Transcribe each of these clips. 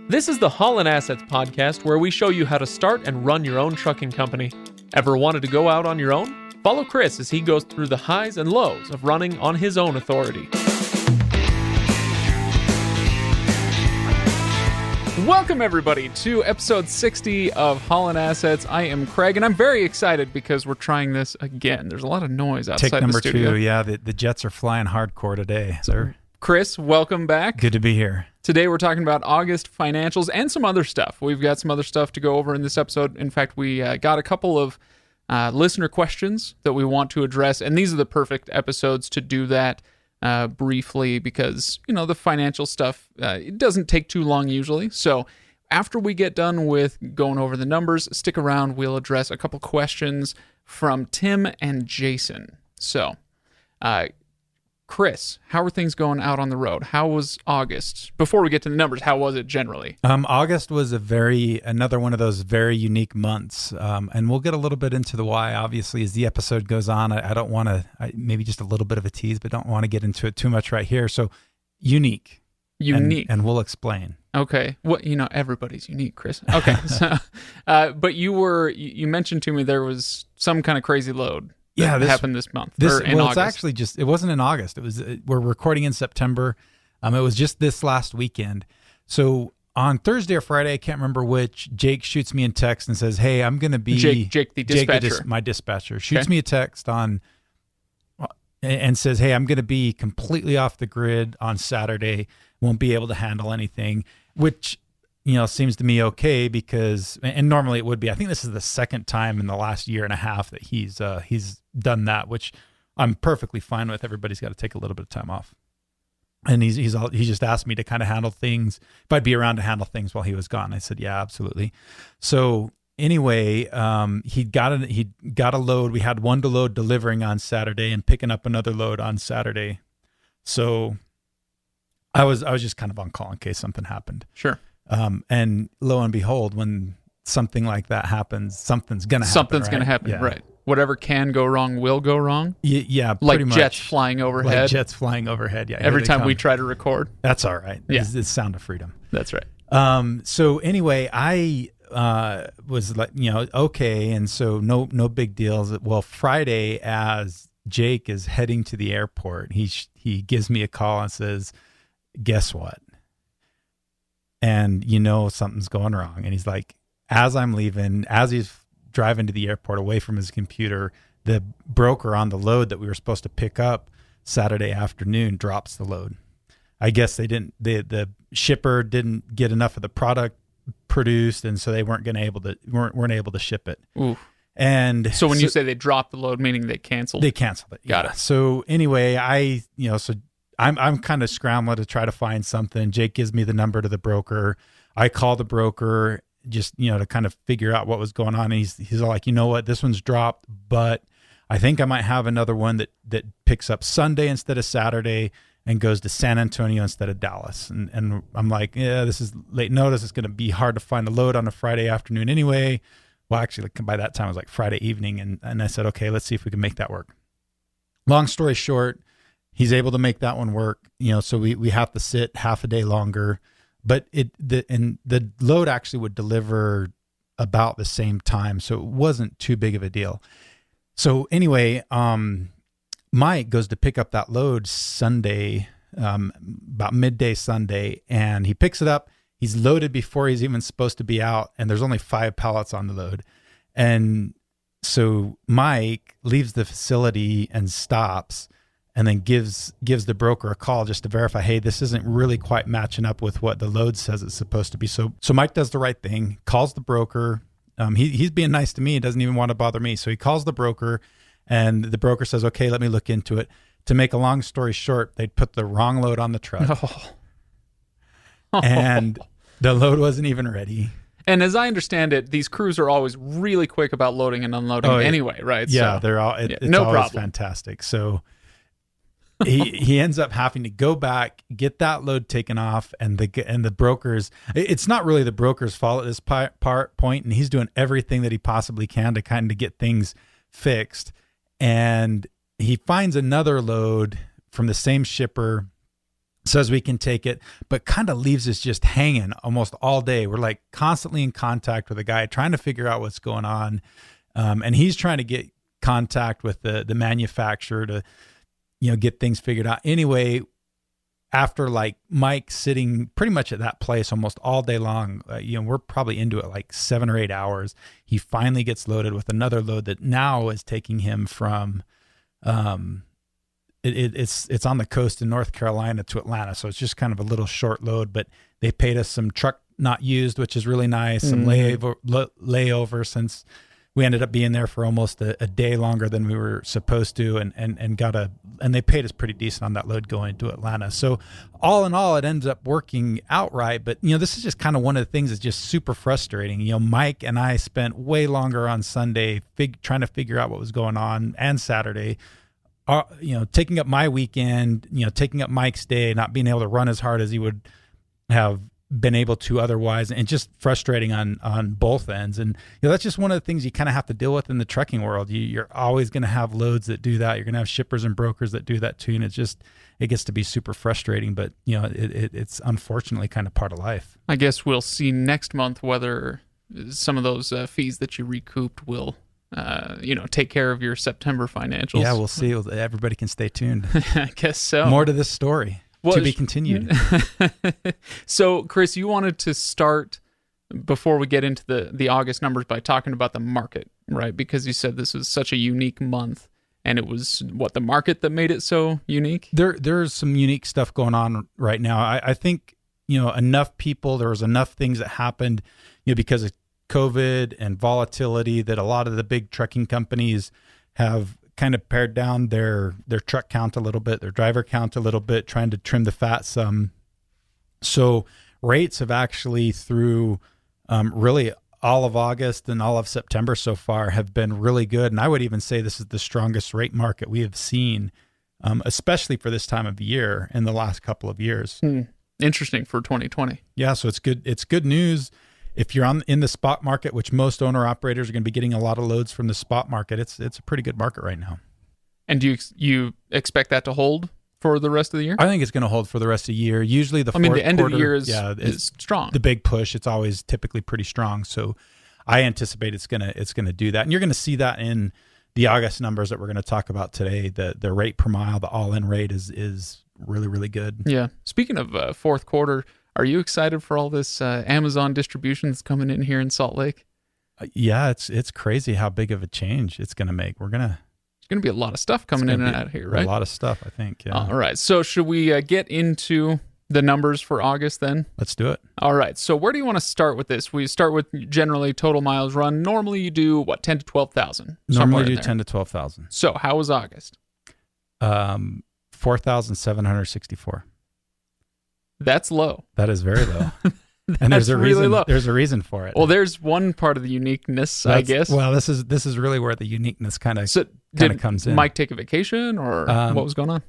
This is the Haulin Assets podcast where we show you how to start and run your own trucking company. Ever wanted to go out on your own? Follow Chris as he goes through the highs and lows of running on his own authority. Welcome, everybody, to episode 60 of Haulin Assets. I am Craig, and I'm very excited because we're trying this again. There's a lot of noise outside Take number the studio. 2, yeah. The Jets are flying hardcore today, sir. Chris, welcome back. Good to be here. Today we're talking about August financials and some other stuff. We've got some other stuff to go over in this episode. In fact, we got a couple of listener questions that we want to address, and these are the perfect episodes to do that briefly because, you know, the financial stuff, it doesn't take too long usually. So after we get done with going over the numbers, stick around. We'll address a couple questions from Tim and Jason. So, Chris, how are things going out on the road? How was August? Before we get to the numbers, how was it generally? August was another one of those very unique months, and we'll get a little bit into the why, obviously, as the episode goes on. I don't want to, maybe just a little bit of a tease, but don't want to get into it too much right here. So, unique. And we'll explain. Okay. Well, you know, everybody's unique, Chris. Okay. So, but you mentioned to me there was some kind of crazy load. That happened this month. August. It's actually it wasn't in August. We're recording in September. It was just this last weekend. So on Thursday or Friday, I can't remember which, Jake shoots me a text and says, "Hey, I'm going to be..." Jake the dispatcher. My dispatcher. Shoots me a text and says, "Hey, I'm going to be completely off the grid on Saturday. Won't be able to handle anything," which, you know, seems to me okay because, and normally it would be. I think this is the second time in the last year and a half that he's done that, which I'm perfectly fine with. Everybody's got to take a little bit of time off, and he just asked me to kind of handle things, if I'd be around to handle things while he was gone. I said, yeah, absolutely. So anyway, he got a load. We had one to load delivering on Saturday and picking up another load on Saturday. So I was just kind of on call in case something happened. Sure. And lo and behold, when something like that happens, something's going to happen. Something's going to happen, yeah. Right. Whatever can go wrong will go wrong. Yeah, like pretty much. Jets flying overhead. Like jets flying overhead, yeah. Every time we try to record. That's all right. Yeah. It's sound of freedom. That's right. So anyway, I was like, you know, okay, and so no big deals. Well, Friday, as Jake is heading to the airport, he gives me a call and says, "Guess what?" And you know something's going wrong. And he's like, as I'm leaving, as he's driving to the airport away from his computer, the broker on the load that we were supposed to pick up Saturday afternoon drops the load. I guess the shipper didn't get enough of the product produced, and so they weren't able to ship it. Ooh. And so when you say they dropped the load, meaning they canceled? They canceled it. Got it. So anyway, I'm kind of scrambling to try to find something. Jake gives me the number to the broker. I call the broker just, you know, to kind of figure out what was going on. And he's all like, you know what, this one's dropped, but I think I might have another one that picks up Sunday instead of Saturday and goes to San Antonio instead of Dallas. And I'm like, yeah, this is late notice. It's going to be hard to find a load on a Friday afternoon anyway. Well, actually, by that time it was like Friday evening. And I said, okay, let's see if we can make that work. Long story short, he's able to make that one work, you know, so we have to sit half a day longer, but the load actually would deliver about the same time. So it wasn't too big of a deal. So anyway, Mike goes to pick up that load Sunday, about midday Sunday, and he picks it up. He's loaded before he's even supposed to be out, and there's only 5 pallets on the load. And so Mike leaves the facility and stops, and then gives the broker a call just to verify, hey, this isn't really quite matching up with what the load says it's supposed to be. So Mike does the right thing, calls the broker. He's being nice to me. He doesn't even want to bother me. So he calls the broker, and the broker says, okay, let me look into it. To make a long story short, they'd put the wrong load on the truck. And the load wasn't even ready. And as I understand it, these crews are always really quick about loading and unloading anyway, right? Yeah, so, they're all, it's no always problem. Fantastic. So he ends up having to go back, get that load taken off, and the brokers, it's not really the broker's fault at this point, and he's doing everything that he possibly can to kind of get things fixed. And he finds another load from the same shipper says we can take it, but kind of leaves us just hanging almost all day. We're like constantly in contact with a guy trying to figure out what's going on. And he's trying to get contact with the manufacturer to, get things figured out. Anyway, after like Mike sitting pretty much at that place almost all day long, we're probably into it like 7 or 8 hours. He finally gets loaded with another load that now is taking him from, it's on the coast in North Carolina to Atlanta. So it's just kind of a little short load, but they paid us some truck not used, which is really nice. Some layover since we ended up being there for almost a day longer than we were supposed to, and they paid us pretty decent on that load going to Atlanta. So all in all, it ends up working outright. But this is just kind of one of the things that's just super frustrating. Mike and I spent way longer on Sunday trying to figure out what was going on, and Saturday, taking up my weekend, taking up Mike's day, not being able to run as hard as he would have been able to otherwise, and just frustrating on both ends. And that's just one of the things you kind of have to deal with in the trucking world. You're always going to have loads that do that. You're going to have shippers and brokers that do that too, and it gets to be super frustrating. But it's unfortunately kind of part of life. I guess we'll see next month whether some of those fees that you recouped will take care of your September financials. Yeah, we'll see. Everybody can stay tuned. I guess so. More to this story. To be continued. So, Chris, you wanted to start, before we get into the August numbers, by talking about the market, right? Because you said this was such a unique month, and it was, the market that made it so unique? There's some unique stuff going on right now. I think, there was enough things that happened, because of COVID and volatility, that a lot of the big trucking companies have kind of pared down their truck count a little bit, their driver count a little bit, trying to trim the fat some. So rates have actually through really all of August and all of September so far have been really good. And I would even say this is the strongest rate market we have seen, especially for this time of year in the last couple of years. Interesting for 2020. Yeah, so it's good. It's good news. If you're in the spot market, which most owner operators are going to be getting a lot of loads from the spot market, it's a pretty good market right now. And do you expect that to hold for the rest of the year? I think it's going to hold for the rest of the year. Usually the end of the year is strong. The big push, it's always typically pretty strong. So I anticipate it's going to do that. And you're going to see that in the August numbers that we're going to talk about today. The rate per mile, the all-in rate is really, really good. Yeah. Speaking of fourth quarter, are you excited for all this Amazon distribution that's coming in here in Salt Lake? Yeah, it's crazy how big of a change it's going to make. There's going to be a lot of stuff coming in and out here, right? A lot of stuff, I think. Yeah. All right. So should we get into the numbers for August then? Let's do it. All right. So where do you want to start with this? We start with generally total miles run. Normally you do 10 to 12,000. Normally you do 10 to 12,000. So how was August? 4,764. That's low. That is very low. And there's a reason. Really low. There's a reason for it. Well, there's one part of the uniqueness, I guess. Well, this is really where the uniqueness kind of comes in. Mike take a vacation, or what was going on?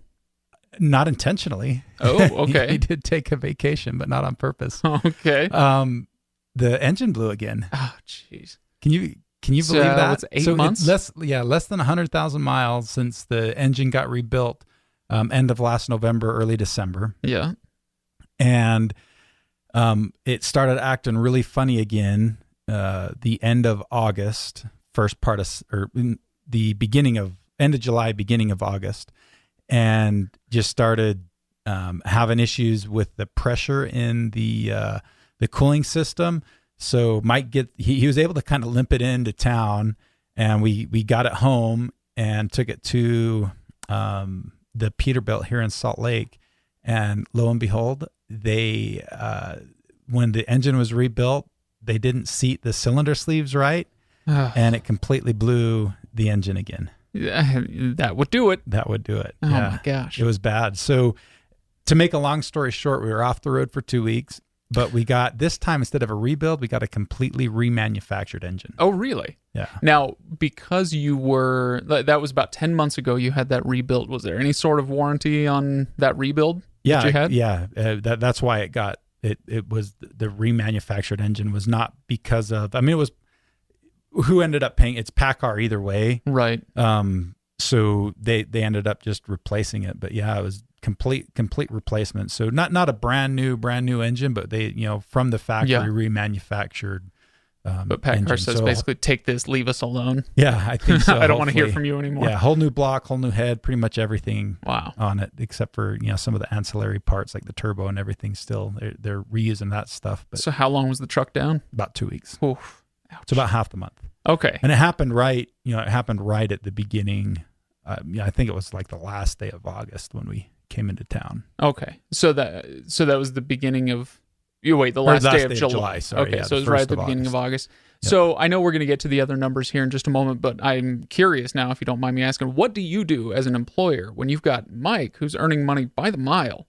Not intentionally. Oh, okay. He did take a vacation, but not on purpose. Okay. The engine blew again. Oh, jeez. Can you believe that? It's 8 months. Less than 100,000 miles since the engine got rebuilt. End of last November, early December. Yeah. And it started acting really funny again the end of August, end of July, beginning of August, and just started having issues with the pressure in the cooling system. So he was able to kind of limp it into town, and we got it home and took it to the Peterbilt here in Salt Lake. And lo and behold, they when the engine was rebuilt, they didn't seat the cylinder sleeves right, and it completely blew the engine again. Yeah, that would do it. Oh, yeah. My gosh. It was bad. So to make a long story short, we were off the road for 2 weeks, but we got, this time, instead of a rebuild, we got a completely remanufactured engine. Oh, really? Yeah. Now, because that was about 10 months ago, you had that rebuilt. Was there any sort of warranty on that rebuild that you had? Yeah. That's why it was the remanufactured engine. Was not because of, it was who ended up paying. It's PACCAR either way. Right. So they ended up just replacing it. But yeah, it was complete replacement. So not a brand new engine, but they, from the factory remanufactured. But PACCAR says basically, take this, leave us alone. Yeah, I think so. I don't want to hear from you anymore. Yeah, whole new block, whole new head, pretty much everything Wow. on it, except for some of the ancillary parts like the turbo and everything. Still, they're reusing that stuff. But so how long was the truck down? About 2 weeks. Oof. Ouch. It's about half the month. Okay. And it happened right. It happened right at the beginning. I think it was like the last day of August when we came into town. Okay, so that was the beginning of. You wait, the last day of July. Sorry, okay, so it was right at the beginning of August. Yep. So I know we're going to get to the other numbers here in just a moment, but I'm curious now, if you don't mind me asking, what do you do as an employer when you've got Mike who's earning money by the mile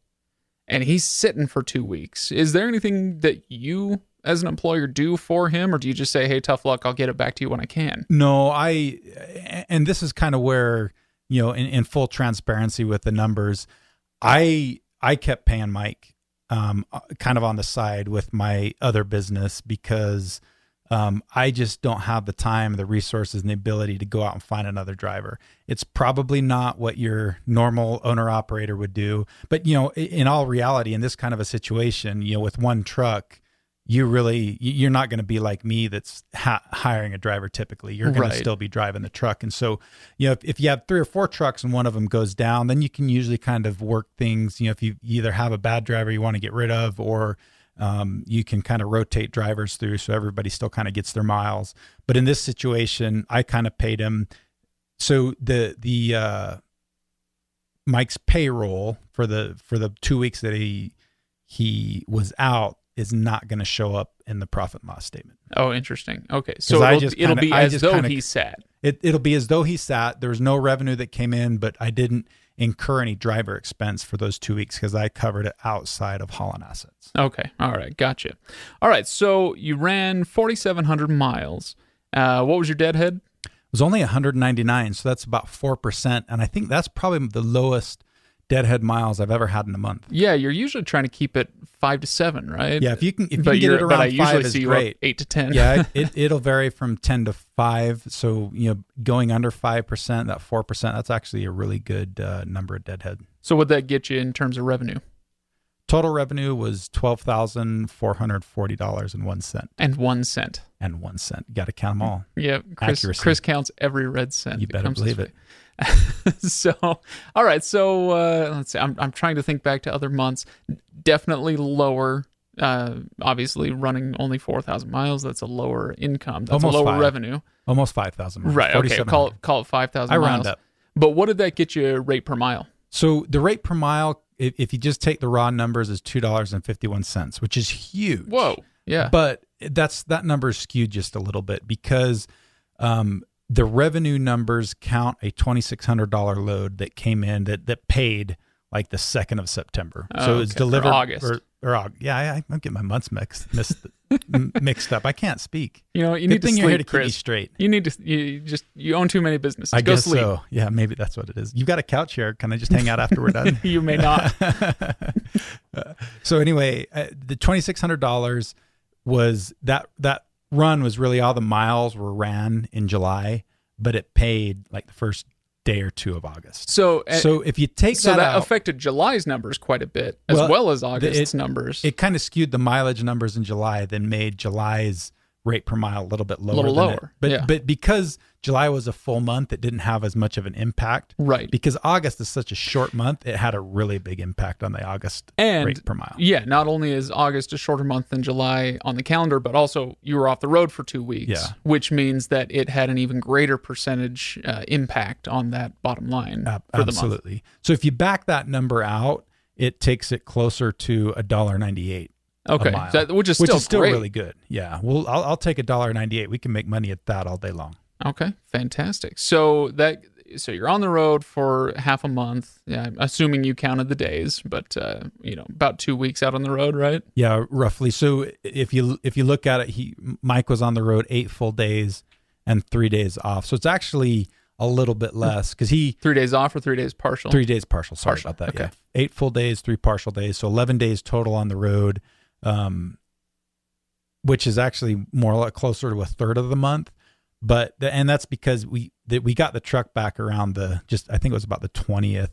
and he's sitting for 2 weeks? Is there anything that you as an employer do for him, or do you just say, hey, tough luck, I'll get it back to you when I can? No, and this is kind of where, in full transparency with the numbers, I kept paying Mike kind of on the side with my other business because I just don't have the time, the resources, and the ability to go out and find another driver. It's probably not what your normal owner operator would do, but in all reality, in this kind of a situation, with one truck, you're not going to be like me that's hiring a driver typically. You're going to still be driving the truck. And so, if you have 3 or 4 trucks and one of them goes down, then you can usually kind of work things, if you either have a bad driver you want to get rid of, or you can kind of rotate drivers through so everybody still kind of gets their miles. But in this situation, I kind of paid him. So the Mike's payroll for the 2 weeks that he was out is not going to show up in the profit and loss statement. Oh, interesting. Okay. So it'll be as though he sat. It'll be as though he sat. There was no revenue that came in, but I didn't incur any driver expense for those 2 weeks because I covered it outside of Haulin Assets. Okay. All right. Gotcha. All right. So you ran 4,700 miles. What was your deadhead? It was only 199. So that's about 4%. And I think that's probably the lowest deadhead miles I've ever had in a month. Yeah, you're usually trying to keep it 5 to 7, right? Yeah, if you can get it around 5 is great. 8 to 10. Yeah, it'll vary from 10 to 5. So going under 5%, that 4%, that's actually a really good number of deadhead. So what'd that get you in terms of revenue? Total revenue was $12,440.01. And 1 cent. And 1 cent. You got to count them all. Yeah, Chris counts every red cent. You better believe it. So, all right. So let's see. I'm trying to think back to other months. Definitely lower. Obviously, running only 4,000 miles. That's a lower income. That's almost a lower 5. revenue. Almost 5,000 miles. Right. Okay. Call it 5,000 miles. I round up. But what did that get you rate per mile? So the rate per mile, if you just take the raw numbers, is $2.51, which is huge. Whoa. Yeah. But that number is skewed just a little bit because the revenue numbers count a $2,600 load that came in that paid like the 2nd of September. So it's delivered August. Or yeah, I'm getting my months mixed up. I can't speak. You Good need to sleep, you're here to Chris. keep me straight. You own too many businesses. I Go guess sleep. so. Yeah, maybe that's what it is. You've got a couch here. Can I just hang out after we're done? You may not. So anyway, the $2,600 was that run was really all the miles were ran in July, but it paid like the first day or 2 of August. So if you take that out, affected July's numbers quite a bit, as well as August's numbers. It kind of skewed the mileage numbers in July, then made July's rate per mile a little bit lower. But because July was a full month, it didn't have as much of an impact. Right. Because August is such a short month, it had a really big impact on the August rate per mile. Yeah, not only is August a shorter month than July on the calendar, but also you were off the road for 2 weeks, which means that it had an even greater percentage impact on that bottom line for the month. Absolutely. So if you back that number out, it takes it closer to $1.98. Okay, which is still great. Really good. Yeah, well, I'll take $1.98. We can make money at that all day long. Okay, fantastic. So you're on the road for half a month. Yeah, I'm assuming you counted the days, but about 2 weeks out on the road, right? Yeah, roughly. So if you look at it, Mike was on the road 8 full days and 3 days off. So it's actually a little bit less because 3 days off or 3 days partial. 3 days partial. Sorry about that. Okay. Yeah. 8 full days, 3 partial days. So 11 days total on the road. Which is actually more like closer to a third of the month, and that's because we got the truck back around I think it was about the 20th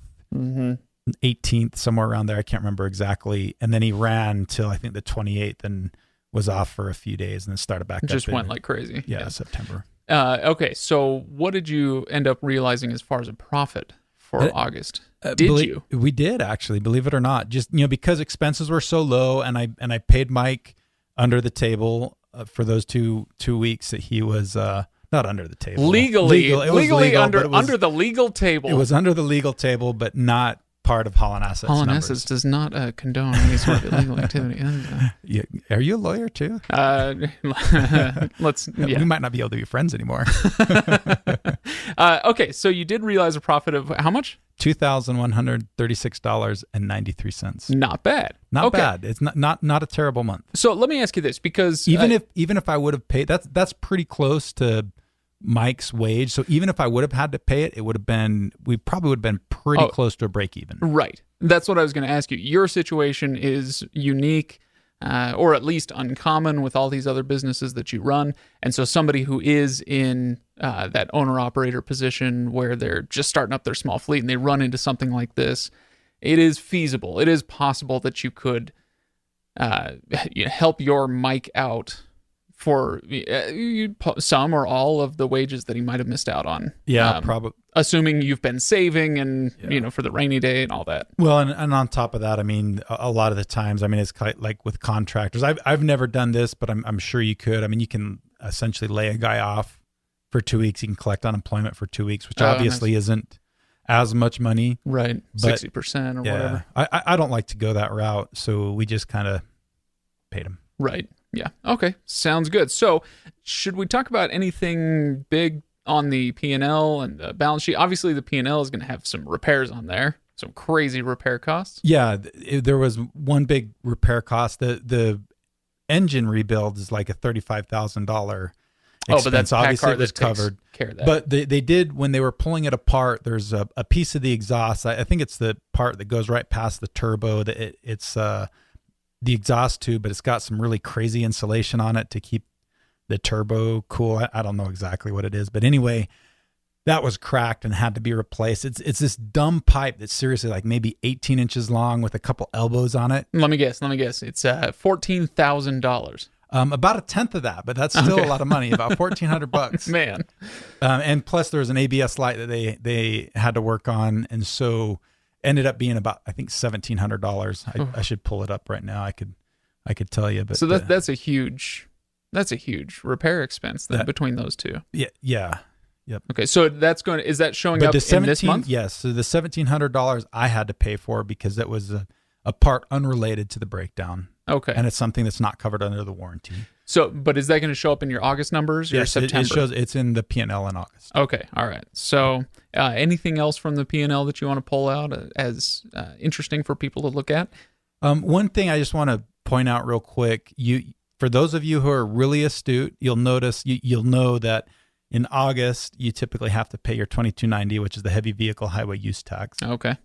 18th, somewhere around there. I can't remember exactly. And then he ran till I think the 28th and was off for a few days and then started back up. Just went like crazy. Yeah, September. Okay, so what did you end up realizing as far as a profit for August? You? We did, actually, believe it or not. Just, because expenses were so low, and I paid Mike under the table for those two weeks that he was not under the table. Legally legal, under the legal table. It was under the legal table, but not part of Haulin Assets. Haulin Assets does not condone any sort of illegal activity. Are you a lawyer too? We might not be able to be friends anymore. Okay, so you did realize a profit of how much? $2,136.93. Not bad. Not bad. It's not a terrible month. So let me ask you this, because even if I would have paid, that's pretty close to Mike's wage. So even if I would have had to pay it, we probably would have been pretty close to a break even. Right. That's what I was going to ask you. Your situation is unique, or at least uncommon with all these other businesses that you run. And so somebody who is in that owner-operator position where they're just starting up their small fleet and they run into something like this, it is feasible. It is possible that you could help your Mike out for some or all of the wages that he might have missed out on. Yeah, probably. Assuming you've been saving and, for the rainy day and all that. Well, and on top of that, a lot of the times, it's like with contractors. I've never done this, but I'm sure you could. You can essentially lay a guy off for 2 weeks. You can collect unemployment for 2 weeks, which obviously isn't as much money. Right, 60% or whatever. I don't like to go that route, so we just kind of paid him. Right. Yeah. Okay. Sounds good. So should we talk about anything big on the P&L and the balance sheet? Obviously, the P&L is going to have some repairs on there, some crazy repair costs. Yeah. There was one big repair cost. The engine rebuild is like a $35,000 expense. But that's obviously PACCAR it was covered. Care of that. But they did, when they were pulling it apart, there's a piece of the exhaust. I think it's the part that goes right past the turbo. That it's the exhaust tube, but it's got some really crazy insulation on it to keep the turbo cool. I don't know exactly what it is, but anyway, that was cracked and had to be replaced. It's this dumb pipe that's seriously like maybe 18 inches long with a couple elbows on it. Let me guess. It's $14,000. About a tenth of that, but that's still a lot of money. About $1,400. Man. And plus there was an ABS light that they had to work on, and so ended up being about, I think, $1,700. I should pull it up right now. I could tell you, but so that's a huge repair expense then between those two. Yeah. Yep. Okay, so is that showing up in this month? Yes. So the $1,700 I had to pay for because it was a part unrelated to the breakdown. Okay. And it's something that's not covered under the warranty. So, but is that going to show up in your August numbers or your September? It shows, it's in the P&L in August. Okay. All right. So anything else from the P&L that you want to pull out as interesting for people to look at? One thing I just want to point out real quick, for those of you who are really astute, you'll know that in August, you typically have to pay your $22.90, which is the heavy vehicle highway use tax. Okay.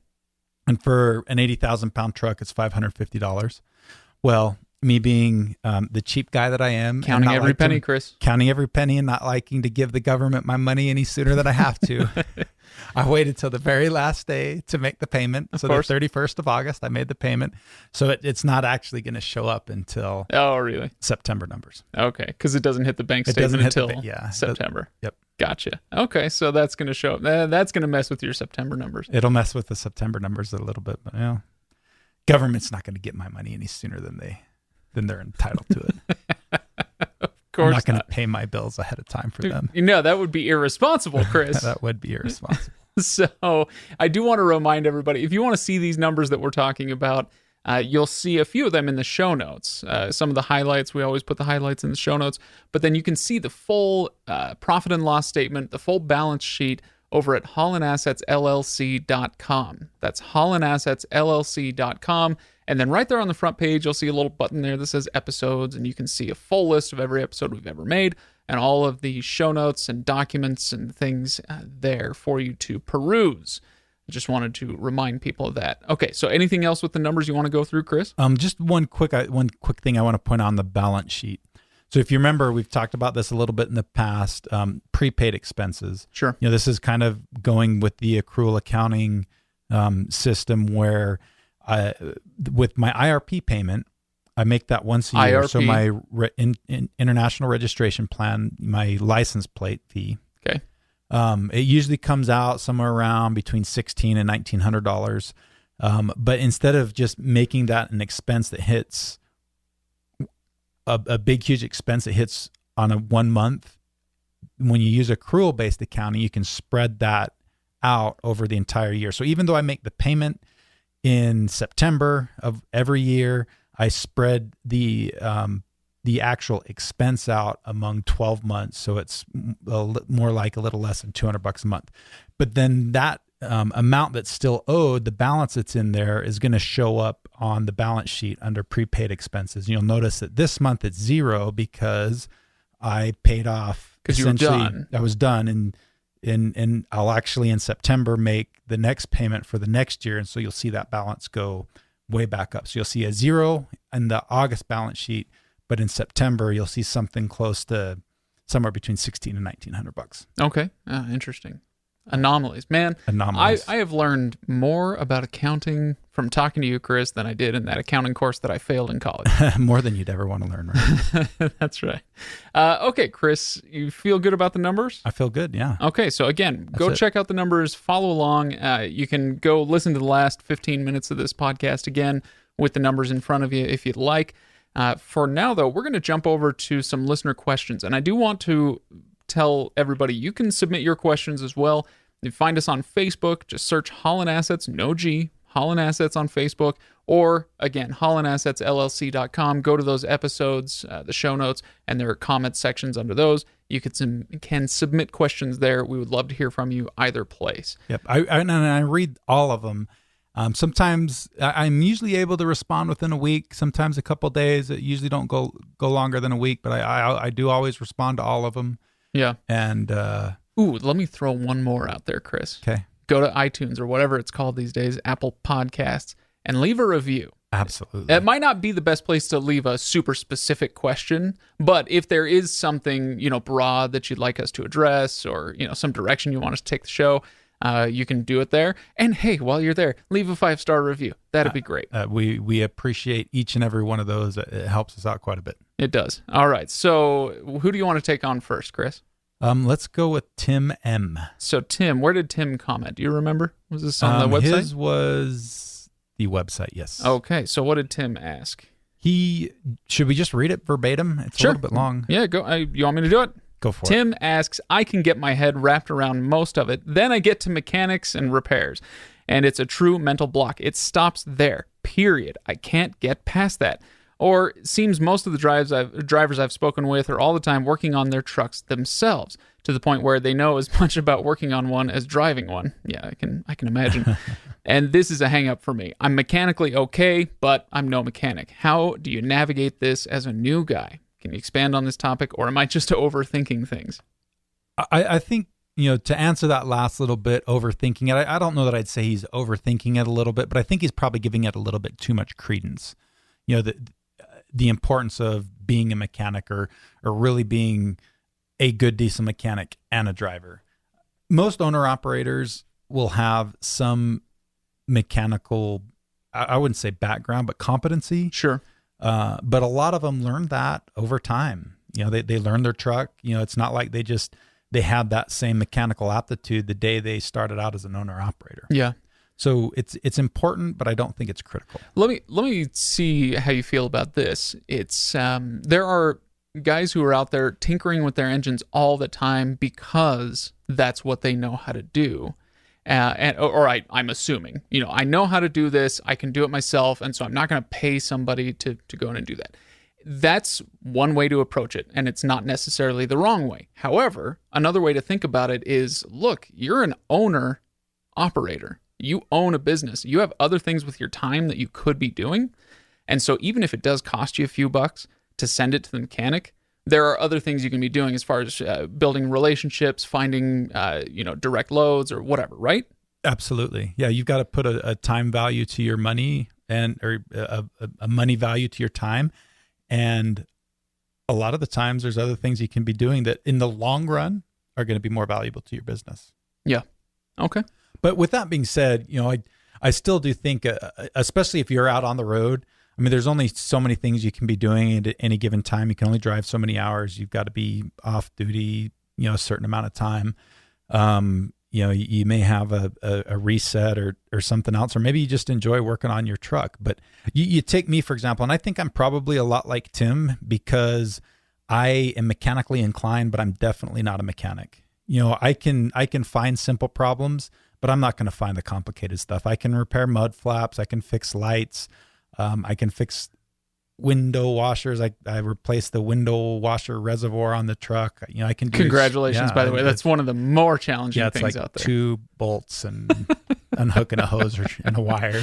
And for an 80,000 pound truck, it's $550. Well, me being the cheap guy that I am, counting every penny, Chris. Counting every penny and not liking to give the government my money any sooner than I have to. I waited till the very last day to make the payment. So the 31st of August, I made the payment. So it's not actually going to show up until September numbers. Okay, because it doesn't hit the bank statement until September. Yep. Gotcha. Okay, so that's going to show up. That's going to mess with your September numbers. It'll mess with the September numbers a little bit, but government's not going to get my money any sooner than they're entitled to it. Of course, I'm not going to pay my bills ahead of time for them. That would be irresponsible, Chris. That would be irresponsible. So I do want to remind everybody, if you want to see these numbers that we're talking about, you'll see a few of them in the show notes. Some of the highlights, we always put the highlights in the show notes, but then you can see the full profit and loss statement, the full balance sheet over at HaulinAssetsLLC.com. That's HaulinAssetsLLC.com. And then right there on the front page, you'll see a little button there that says episodes, and you can see a full list of every episode we've ever made and all of the show notes and documents and things there for you to peruse. I just wanted to remind people of that. Okay, so anything else with the numbers you want to go through, Chris? Just one quick thing I want to point out on the balance sheet. So if you remember, we've talked about this a little bit in the past, prepaid expenses. Sure. This is kind of going with the accrual accounting system where with my IRP payment, I make that once a year. IRP. So my international registration plan, my license plate fee. Okay. It usually comes out somewhere around between $1,600 and $1,900. But instead of just making that an expense that hits a big, huge expense that hits on a 1 month, when you use accrual-based accounting, you can spread that out over the entire year. So even though I make the payment in September of every year, I spread the actual expense out among 12 months. So it's more like a little less than $200 a month. But then that amount that's still owed, the balance that's in there is going to show up on the balance sheet under prepaid expenses. You'll notice that this month it's zero because I paid off. Because you were done. I was done, and I'll actually in September make the next payment for the next year, and so you'll see that balance go way back up. So you'll see a zero in the August balance sheet, but in September you'll see something close to somewhere between $1,600 and $1,900. Okay. Interesting. Anomalies. Man, Anomalies. I have learned more about accounting from talking to you, Chris, than I did in that accounting course that I failed in college. More than you'd ever want to learn, right? That's right. Okay, Chris, you feel good about the numbers? I feel good, yeah. Okay, so again, go check out the numbers, follow along. You can go listen to the last 15 minutes of this podcast again with the numbers in front of you if you'd like. For now, though, we're going to jump over to some listener questions, and I do want to tell everybody you can submit your questions as well. You find us on Facebook, just search Haulin Assets, no G, Haulin Assets on Facebook, or again, HaulinAssetsLLC.com. Go to those episodes, the show notes, and there are comment sections under those. You can submit questions there. We would love to hear from you either place. Yep, I read all of them. Sometimes I'm usually able to respond within a week. Sometimes a couple days. It usually don't go longer than a week, but I do always respond to all of them. Yeah. And let me throw one more out there, Chris. Okay. Go to iTunes or whatever it's called these days, Apple Podcasts, and leave a review. Absolutely. It might not be the best place to leave a super specific question, but if there is something, broad that you'd like us to address, or, some direction you want us to take the show, you can do it there. And hey, while you're there, leave a 5-star review. That'd be great. We appreciate each and every one of those. It helps us out quite a bit. It does. All right. So who do you want to take on first, Chris? Let's go with Tim M. So Tim, where did Tim comment? Do you remember? Was this on the website? His was the website, yes. Okay. So what did Tim ask? Should we just read it verbatim? It's Sure. a little bit long. Yeah, go. You want me to do it? Go for it. Tim asks, I can get my head wrapped around most of it. Then I get to mechanics and repairs, and it's a true mental block. It stops there, period. I can't get past that. Or it seems most of the drivers I've spoken with are all the time working on their trucks themselves, to the point where they know as much about working on one as driving one. Yeah, I can imagine. And this is a hang-up for me. I'm mechanically okay, but I'm no mechanic. How do you navigate this as a new guy? Can you expand on this topic, or am I just overthinking things? I think, to answer that last little bit, overthinking it, I don't know that I'd say he's overthinking it a little bit, but I think he's probably giving it a little bit too much credence. The importance of being a mechanic or really being a good, decent mechanic and a driver. Most owner-operators will have some mechanical, I wouldn't say background, but competency. Sure. But a lot of them learn that over time. They learn their truck. It's not like they had that same mechanical aptitude the day they started out as an owner-operator. Yeah. So it's important, but I don't think it's critical. Let me see how you feel about this. It's there are guys who are out there tinkering with their engines all the time because that's what they know how to do. I'm assuming, I know how to do this. I can do it myself, and so I'm not going to pay somebody to go in and do that. That's one way to approach it, and it's not necessarily the wrong way. However, another way to think about it is, look, you're an owner-operator. You own a business. You have other things with your time that you could be doing. And so even if it does cost you a few bucks to send it to the mechanic, there are other things you can be doing as far as building relationships, finding, direct loads or whatever, right? Absolutely. Yeah. You've got to put a time value to your money or a money value to your time. And a lot of the times there's other things you can be doing that in the long run are going to be more valuable to your business. Yeah. Okay. But with that being said, I still do think, especially if you're out on the road, I mean, there's only so many things you can be doing at any given time. You can only drive so many hours. You've got to be off duty, a certain amount of time. You may have a reset or something else, or maybe you just enjoy working on your truck. But you take me, for example, and I think I'm probably a lot like Tim because I am mechanically inclined, but I'm definitely not a mechanic. I can find simple problems, but I'm not going to find the complicated stuff. I can repair mud flaps. I can fix lights. I can fix window washers. I replaced the window washer reservoir on the truck. I can do. Congratulations, by the way. That's one of the more challenging things out there. 2 bolts and unhooking a hose and a wire.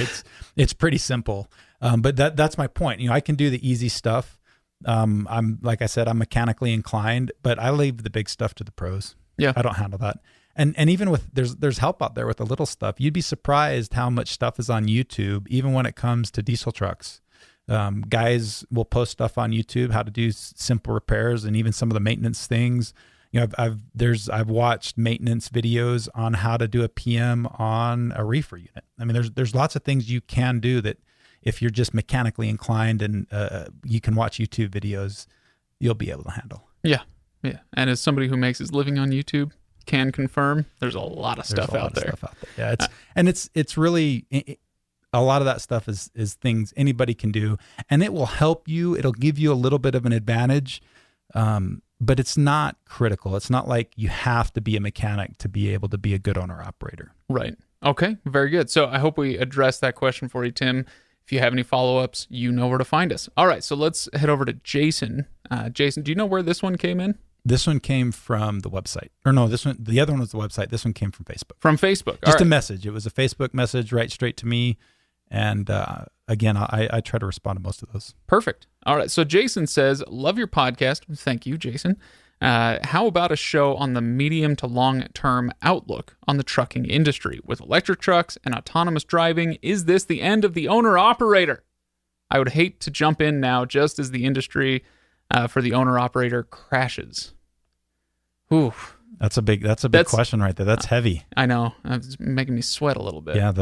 It's pretty simple. But that's my point. I can do the easy stuff. I'm, like I said, I'm mechanically inclined, but I leave the big stuff to the pros. Yeah. I don't handle that. And even with, there's help out there with the little stuff. You'd be surprised how much stuff is on YouTube, even when it comes to diesel trucks. Guys will post stuff on YouTube, how to do simple repairs and even some of the maintenance things. I've watched maintenance videos on how to do a PM on a reefer unit. I mean, there's lots of things you can do that if you're just mechanically inclined and you can watch YouTube videos, you'll be able to handle. Yeah. Yeah. And as somebody who makes his living on YouTube can confirm, there's a lot of stuff out there. Yeah. It's really, a lot of that stuff is things anybody can do, and it will help you. It'll give you a little bit of an advantage. But it's not critical. It's not like you have to be a mechanic to be able to be a good owner operator. Right. Okay. Very good. So I hope we addressed that question for you, Tim. If you have any follow-ups, you know where to find us. All right. So let's head over to Jason. Jason, do you know where this one came in? This one came from the website. Or no, the other one was the website. This one came from Facebook. From Facebook. Just a message. It was a Facebook message right straight to me. And again, I try to respond to most of those. Perfect. All right. So Jason says, love your podcast. Thank you, Jason. How about a show on the medium to long-term outlook on the trucking industry? With electric trucks and autonomous driving, is this the end of the owner-operator? I would hate to jump in now just as the industry for the owner-operator crashes. Ooh. That's a big question right there. That's heavy. I know. It's making me sweat a little bit. Yeah,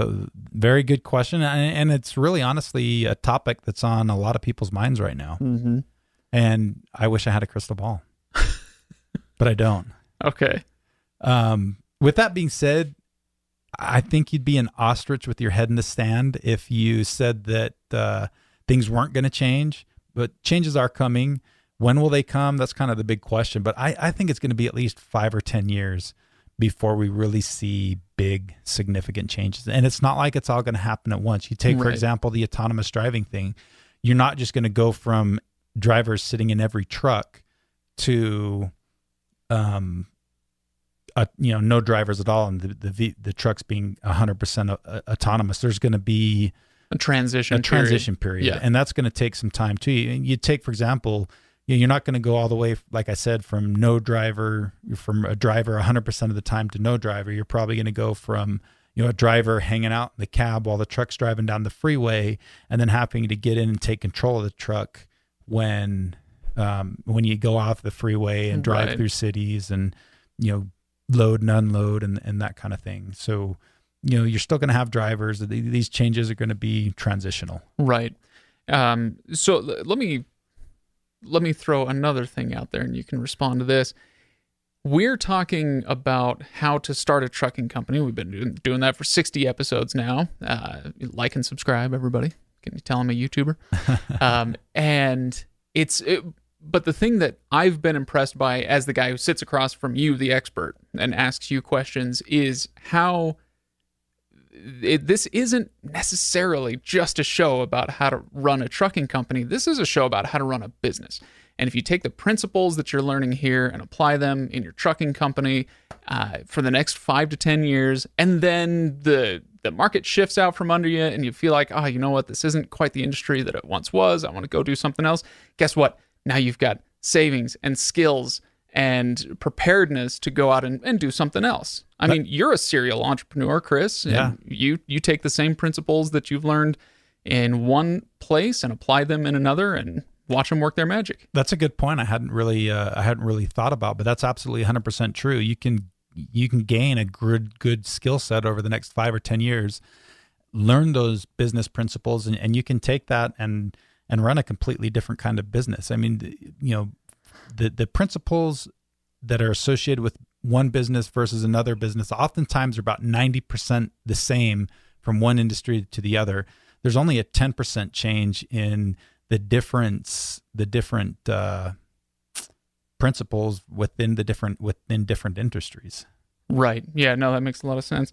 very good question. And it's really honestly a topic that's on a lot of people's minds right now. Mm-hmm. And I wish I had a crystal ball, but I don't. Okay. With that being said, I think you'd be an ostrich with your head in the sand if you said that things weren't going to change, but changes are coming. When will they come? That's kind of the big question. But I think it's going to be at least 5 or 10 years before we really see big, significant changes. And it's not like it's all going to happen at once. You take, for example, the autonomous driving thing. You're not just going to go from drivers sitting in every truck to, no drivers at all, and the trucks being 100% autonomous. There's going to be a transition period. Yeah. And that's going to take some time too. You take, for example, you're not going to go all the way, like I said, from a driver 100% of the time to no driver. You're probably going to go from, a driver hanging out in the cab while the truck's driving down the freeway, and then having to get in and take control of the truck when you go off the freeway and drive through cities and, load and unload and that kind of thing. So, you're still going to have drivers. These changes are going to be transitional. Right. So let me throw another thing out there and you can respond to this. We're talking about how to start a trucking company. We've been doing that for 60 episodes now. Like and subscribe, everybody. Can you tell I'm a YouTuber? But the thing that I've been impressed by as the guy who sits across from you, the expert, and asks you questions is how this isn't necessarily just a show about how to run a trucking company. This is a show about how to run a business. And if you take the principles that you're learning here and apply them in your trucking company for the next 5 to 10 years, and then the market shifts out from under you and you feel like, you know what, this isn't quite the industry that it once was. I want to go do something else. Guess what? Now you've got savings and skills and preparedness to go out and do something else. I mean, you're a serial entrepreneur, Chris. And you take the same principles that you've learned in one place and apply them in another and watch them work their magic. That's a good point. I hadn't really thought about, but that's absolutely 100% true. You can gain a good skill set over the next 5 or 10 years. learn those business principles, and you can take that and run a completely different kind of business. I mean, the principles that are associated with one business versus another business oftentimes are about 90% the same from one industry to the other. There's only a 10% change in the different principles within different industries. Right. Yeah, no, that makes a lot of sense.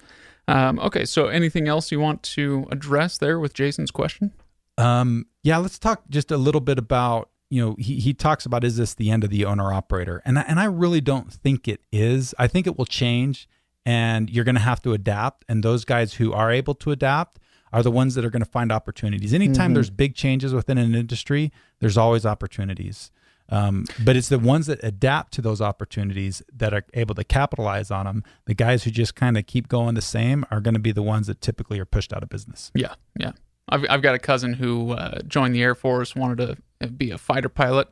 Okay, so anything else you want to address there with Jason's question? Yeah, let's talk just a little bit about, he talks about, is this the end of the owner-operator? And I really don't think it is. I think it will change, and you're going to have to adapt. And those guys who are able to adapt are the ones that are going to find opportunities. Anytime there's big changes within an industry, there's always opportunities. But it's the ones that adapt to those opportunities that are able to capitalize on them. The guys who just kind of keep going the same are going to be the ones that typically are pushed out of business. Yeah, yeah. I've got a cousin who joined the Air Force, wanted to be a fighter pilot,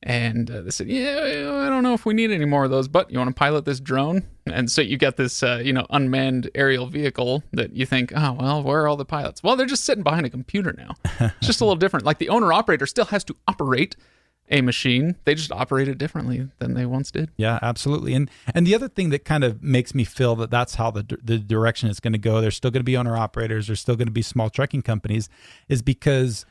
and they said, "Yeah, I don't know if we need any more of those, but you want to pilot this drone?" And so you got this, unmanned aerial vehicle that you think, "Oh, well, where are all the pilots?" Well, they're just sitting behind a computer now. It's just a little different. Like the owner-operator still has to operate a machine. They just operate it differently than they once did. Yeah, absolutely. And the other thing that kind of makes me feel that that's how the direction is going to go, there's still going to be owner operators, there's still going to be small trucking companies, is because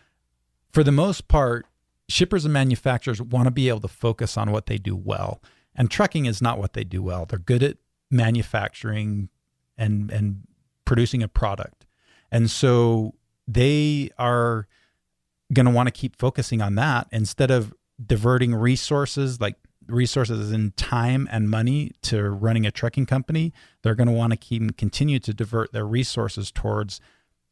for the most part, shippers and manufacturers want to be able to focus on what they do well. And trucking is not what they do well. They're good at manufacturing and producing a product. And so they are going to want to keep focusing on that instead of diverting resources in time and money to running a trucking company. They're going to want to continue to divert their resources towards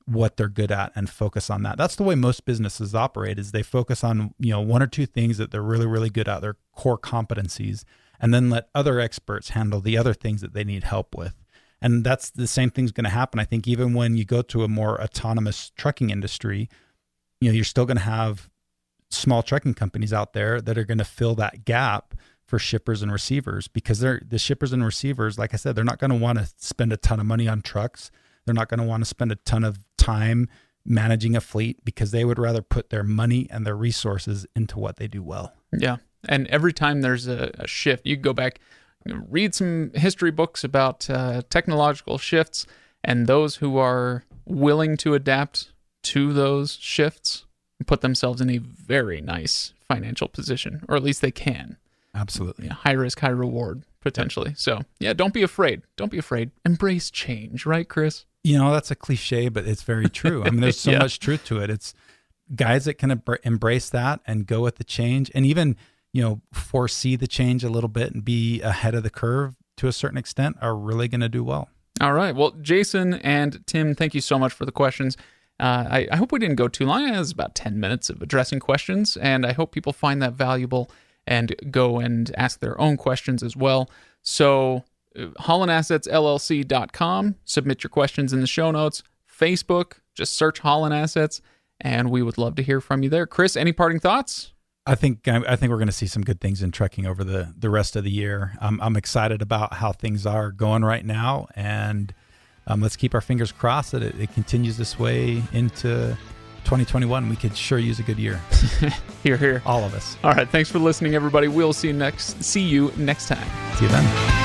what they're good at and focus on that. That's the way most businesses operate, is they focus on, one or two things that they're really, really good at, their core competencies, and then let other experts handle the other things that they need help with. And that's the same thing's going to happen. I think even when you go to a more autonomous trucking industry, you're still going to have small trucking companies out there that are going to fill that gap for shippers and receivers, because the shippers and receivers, like I said, they're not going to want to spend a ton of money on trucks. They're not going to want to spend a ton of time managing a fleet, because they would rather put their money and their resources into what they do well. Yeah. And every time there's a shift, you go back, read some history books about technological shifts, and those who are willing to adapt to those shifts put themselves in a very nice financial position, or at least they can. Absolutely. Yeah, high risk, high reward, potentially. Yep. So, yeah, don't be afraid. Don't be afraid. Embrace change, right, Chris? That's a cliche, but it's very true. I mean, there's so much truth to it. It's guys that can embrace that and go with the change, and even, foresee the change a little bit and be ahead of the curve to a certain extent, are really going to do well. All right. Well, Jason and Tim, thank you so much for the questions. I hope we didn't go too long. It was about 10 minutes of addressing questions, and I hope people find that valuable and go and ask their own questions as well. So HaulinAssetsLLC.com, submit your questions in the show notes. Facebook, just search Haulin Assets, and we would love to hear from you there. Chris, any parting thoughts? I think we're going to see some good things in trucking over the rest of the year. I'm excited about how things are going right now, and let's keep our fingers crossed that it continues this way into 2021. We could sure use a good year. Hear, hear. All of us. All right. Thanks for listening, everybody. We'll see you next time. See you then.